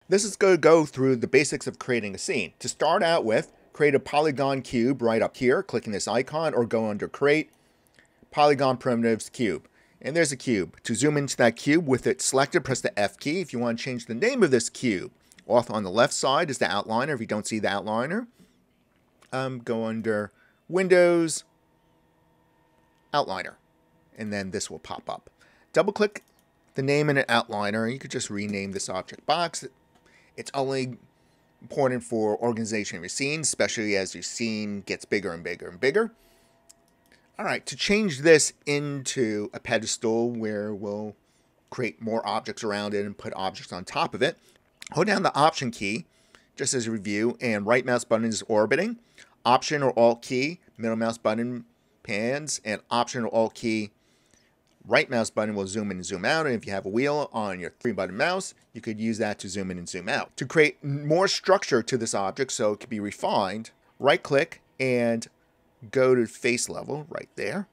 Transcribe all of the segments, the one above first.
This is going to go through the basics of creating a scene. To start out with, create a polygon cube right up here, clicking this icon, or go under Create, Polygon Primitives Cube. And there's a cube. To zoom into that cube with it selected, press the F key. If you want to change the name of this cube, off on the left side is the outliner. If you don't see the outliner, go under Windows, Outliner, and then this will pop up. Double click the name in an outliner. You could just rename this object box. It's only important for organization of your scene, especially as your scene gets bigger and bigger and bigger. All right, to change this into a pedestal where we'll create more objects around it and put objects on top of it, hold down the Option key, just as a review, and right mouse button is orbiting. Option or Alt key, middle mouse button pans, and Option or Alt key, right mouse button will zoom in and zoom out. And if you have a wheel on your 3-button mouse, you could use that to zoom in and zoom out. To create more structure to this object so it can be refined, right click and go to face level right there.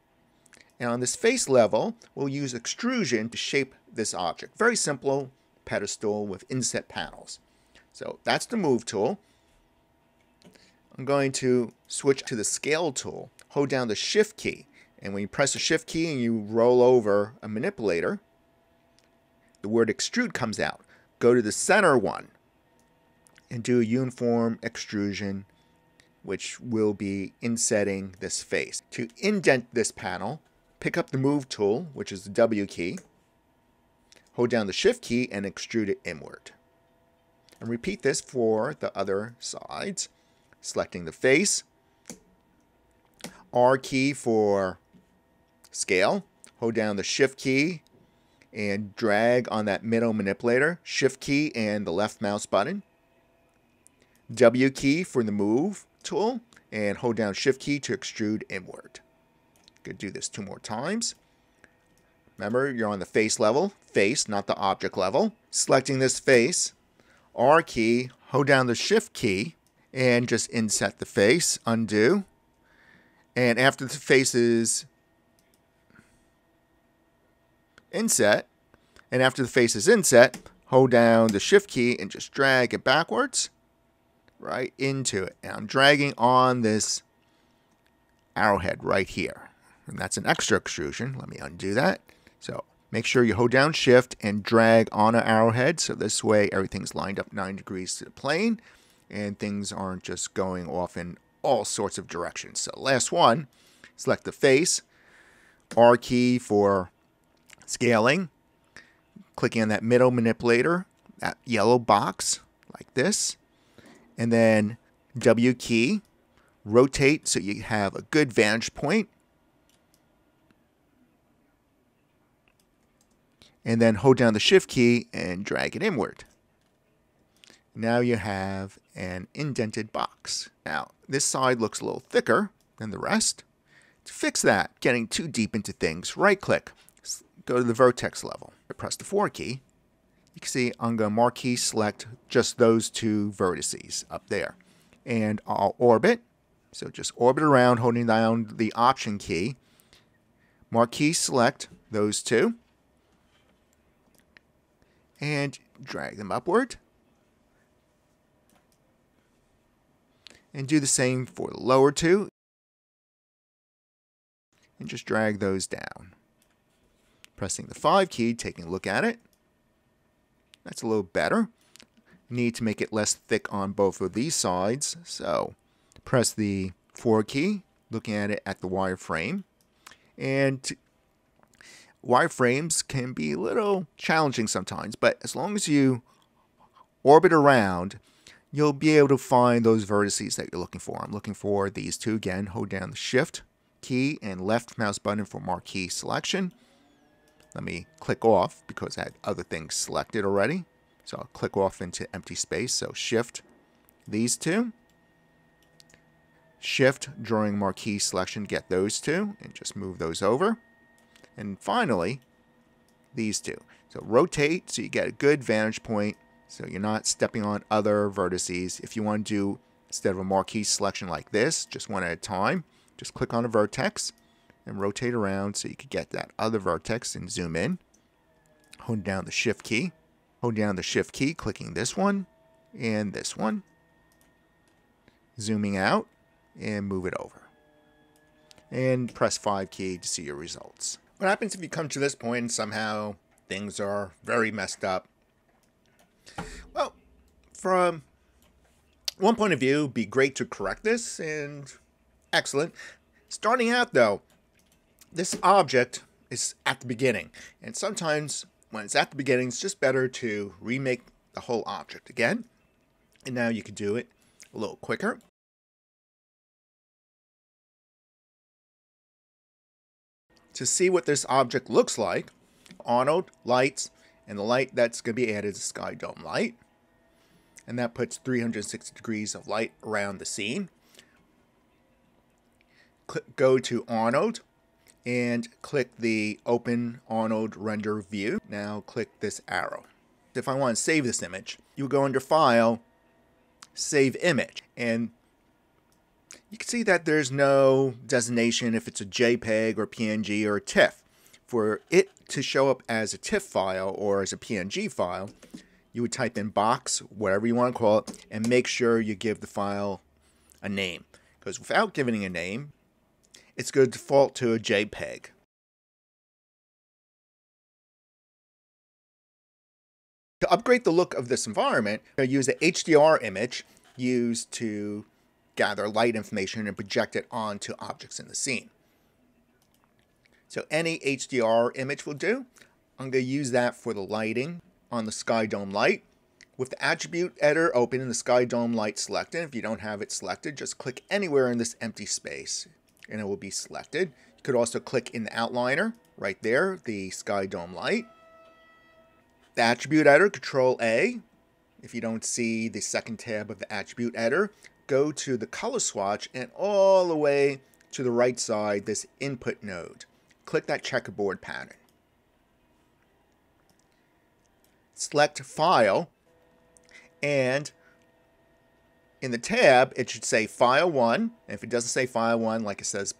And on this face level, we'll use extrusion to shape this object. Very simple pedestal with inset panels. So that's the move tool. I'm going to switch to the scale tool. Hold down the shift key. And when you press the shift key and you roll over a manipulator, the word extrude comes out. Go to the center one and do a uniform extrusion, which will be insetting this face. To indent this panel, pick up the move tool, which is the W key, hold down the shift key and extrude it inward. And repeat this for the other sides. Selecting the face, R key for scale, hold down the shift key and drag on that middle manipulator, shift key and the left mouse button, W key for the move tool, and hold down shift key to extrude inward. Could do this 2 more times. Remember, you're on the face level, face, not the object level. Selecting this face, R key, hold down the shift key, and just inset the face, undo. And after the face is inset, hold down the shift key and just drag it backwards right into it. And I'm dragging on this arrowhead right here. And that's an extra extrusion. Let me undo that. So make sure you hold down shift and drag on an arrowhead. So this way everything's lined up 9 degrees to the plane and things aren't just going off in all sorts of directions. So last one, select the face, R key for scaling, clicking on that middle manipulator, that yellow box like this, and then W key, rotate so you have a good vantage point, and then hold down the shift key and drag it inward. Now you have an indented box. Now, this side looks a little thicker than the rest. To fix that, getting too deep into things, right-click, go to the vertex level. Press the 4 key. You can see I'm going to marquee select just those 2 vertices up there. And I'll orbit. So just orbit around holding down the Option key. Marquee select those 2. And drag them upward. And do the same for the lower 2. And just drag those down. Pressing the 5 key, taking a look at it. That's a little better. Need to make it less thick on both of these sides. So press the 4 key, looking at it at the wireframe. And wireframes can be a little challenging sometimes, but as long as you orbit around, you'll be able to find those vertices that you're looking for. I'm looking for these 2 again. Hold down the shift key and left mouse button for marquee selection. Let me click off because I had other things selected already. So I'll click off into empty space. So shift these 2. Shift during marquee selection, get those 2 and just move those over. And finally, these 2. So rotate so you get a good vantage point so you're not stepping on other vertices. If you want to do, instead of a marquee selection like this, just one at a time, just click on a vertex and rotate around so you could get that other vertex and zoom in. Hold down the shift key Hold down the Shift key, clicking this one and this one. Zooming out and move it over. And press 5 key to see your results. What happens if you come to this point and somehow things are very messed up? Well, from one point of view, it'd be great to correct this, and excellent. Starting out though, this object is at the beginning, and sometimes when it's at the beginning, it's just better to remake the whole object again. And now you can do it a little quicker. To see what this object looks like, Arnold, lights, and the light that's going to be added is Sky Dome light. And that puts 360 degrees of light around the scene. Go to Arnold and click the Open Arnold Render View. Now click this arrow. If I want to save this image, you go under File, Save Image, and you can see that there's no designation if it's a JPEG or PNG or a TIFF. For it to show up as a TIFF file or as a PNG file, you would type in box, whatever you want to call it, and make sure you give the file a name. Because without giving a name, it's going to default to a JPEG. To upgrade the look of this environment, you'll use an HDR image used to gather light information and project it onto objects in the scene. So any HDR image will do. I'm going to use that for the lighting on the Sky Dome light. With the attribute editor open and the Sky Dome light selected, if you don't have it selected, just click anywhere in this empty space and it will be selected. You could also click in the outliner right there, the Sky Dome light. The attribute editor, Control A. If you don't see the second tab of the attribute editor, go to the color swatch and all the way to the right side, this input node. Click that checkerboard pattern. Select File, and in the tab, it should say File 1. And if it doesn't say File 1, like it says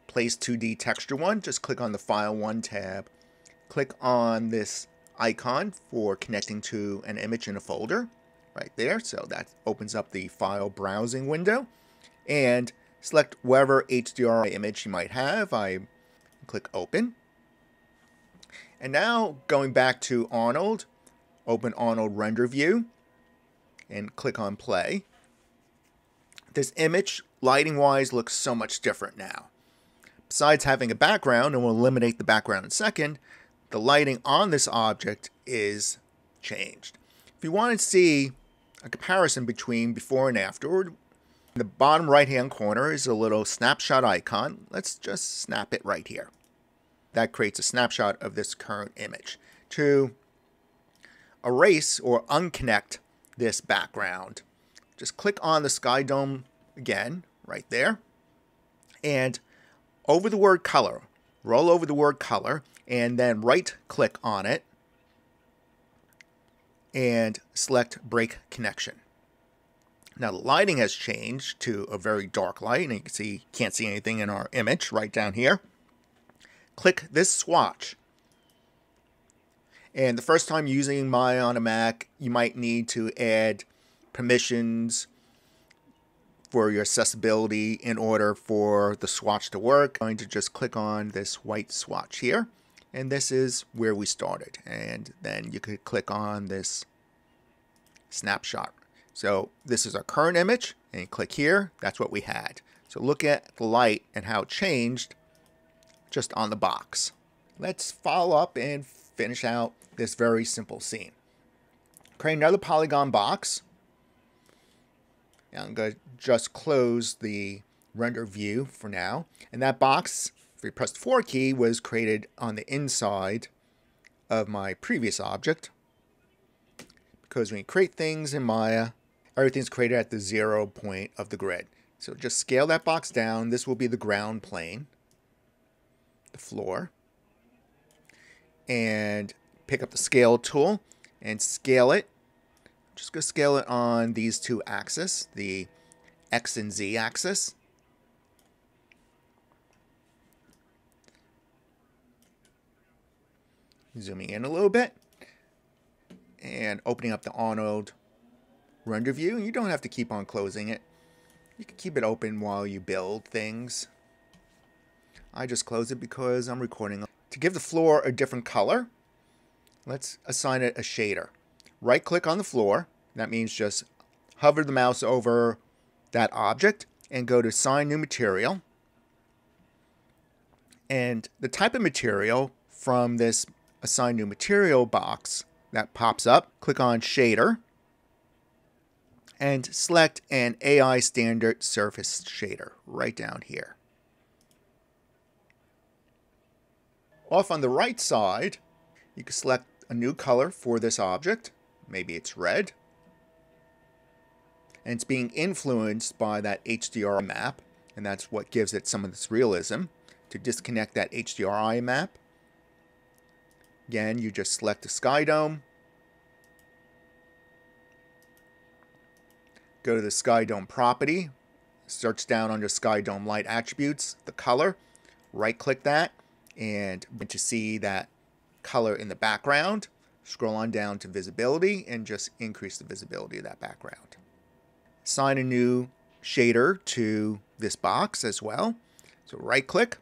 Place 2D Texture 1, just click on the File 1 tab. Click on this icon for connecting to an image in a folder right there. So that opens up the file browsing window. And select whatever HDR image you might have. I click Open. And now going back to Arnold, open Arnold Render View and click on Play. This image, lighting-wise, looks so much different now. Besides having a background, and we'll eliminate the background in a second, the lighting on this object is changed. If you want to see a comparison between before and after, in the bottom right-hand corner is a little snapshot icon. Let's just snap it right here. That creates a snapshot of this current image. To erase or unconnect this background, just click on the Sky Dome again, right there, and over the word color, roll over the word color, and then right-click on it and select Break Connection. Now the lighting has changed to a very dark light, and you can see, can't see anything in our image right down here. Click this swatch. And the first time using Maya on a Mac, you might need to add permissions for your accessibility in order for the swatch to work. I'm going to just click on this white swatch here. And this is where we started. And then you could click on this snapshot. So this is our current image. And you click here. That's what we had. So look at the light and how it changed just on the box. Let's follow up and finish out this very simple scene. Create another polygon box. And I'm going to just close the render view for now. And that box, if we press the 4 key, was created on the inside of my previous object. Because when you create things in Maya, everything's created at the 0 point of the grid. So just scale that box down. This will be the ground plane, the floor. And pick up the scale tool and scale it. Just going to scale it on these two axes, the X and Z axis. Zooming in a little bit. and opening up the Arnold render view. You don't have to keep on closing it. You can keep it open while you build things. I just close it because I'm recording. To give the floor a different color, let's assign it a shader. Right click on the floor. That means just hover the mouse over that object and go to Assign New Material. And the type of material from this Assign New Material box that pops up, click on Shader and select an AI Standard Surface Shader right down here. Off on the right side, you can select a new color for this object. Maybe it's red. And it's being influenced by that HDRI map, and that's what gives it some of this realism. To disconnect that HDRI map, again, you just select the sky dome, go to the sky dome property, search down under sky dome light attributes, the color, right click that, and to see that color in the background, scroll on down to visibility and just increase the visibility of that background. Assign a new shader to this box as well. So right click,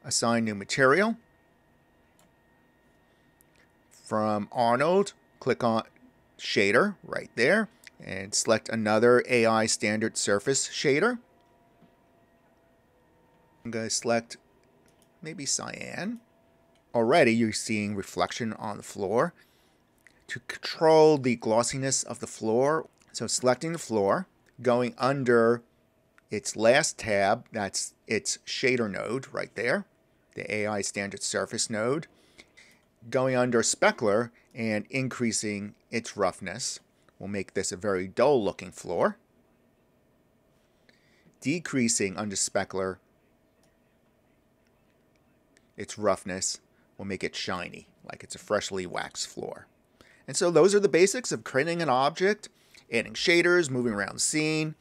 assign new material. From Arnold, click on shader right there and select another AI standard surface shader. I'm going to select maybe cyan. Already you're seeing reflection on the floor. To control the glossiness of the floor, so selecting the floor, going under its last tab, that's its shader node right there, the AI standard surface node, going under specular and increasing its roughness will make this a very dull looking floor. Decreasing under specular, its roughness will make it shiny, like it's a freshly waxed floor. And so those are the basics of creating an object, adding shaders, moving around the scene,